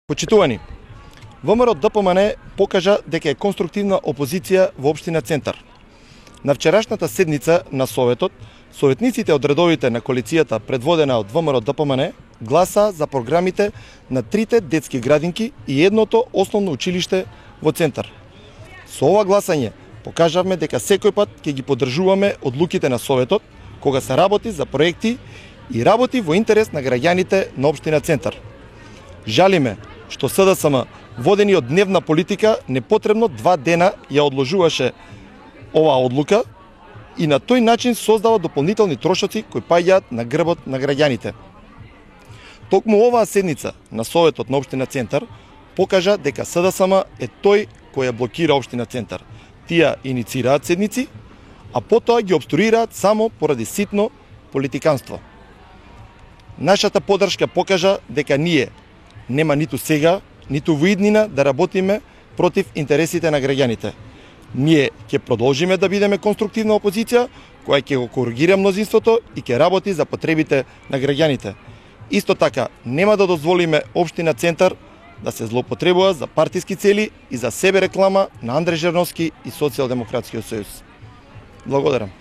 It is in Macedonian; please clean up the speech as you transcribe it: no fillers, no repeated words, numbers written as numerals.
Почитувани, ВМРО ДПМН покажа дека е конструктивна опозиција во општина Центар. На вчерашната седница на Советот, советниците од редовите на коалицијата предводена од ВМРО ДПМН гласа за програмите на трите детски градинки и едното основно училиште во Центар. Со ова гласање покажавме дека секој пат ќе ги поддржуваме одлуките на Советот кога се работи за проекти и работи во интерес на граѓаните на општина Центар. Жалиме што СДСМ, водени од дневна политика, непотребно 2 дена ја одложуваше оваа одлука и на тој начин создава дополнителни трошоци кои паѓаат на грбот на граѓаните. Токму оваа седница на Советот на општина Центар покажа дека СДСМ е тој кој ја блокира општина Центар. Тие иницираат седници, а потоа ги обструираат само поради ситно политиканство. Нашата поддршка покажа дека ние нема ниту сега, ниту во иднина да работиме против интересите на граѓаните. Ние ќе продолжиме да бидеме конструктивна опозиција која ќе го коригира мнозинството и ќе работи за потребите на граѓаните. Исто така, нема да дозволиме општина Центар да се злоупотребува за партиски цели и за себе реклама на Андреј Жерновски и Социјалдемократскиот сојуз. Благодарам.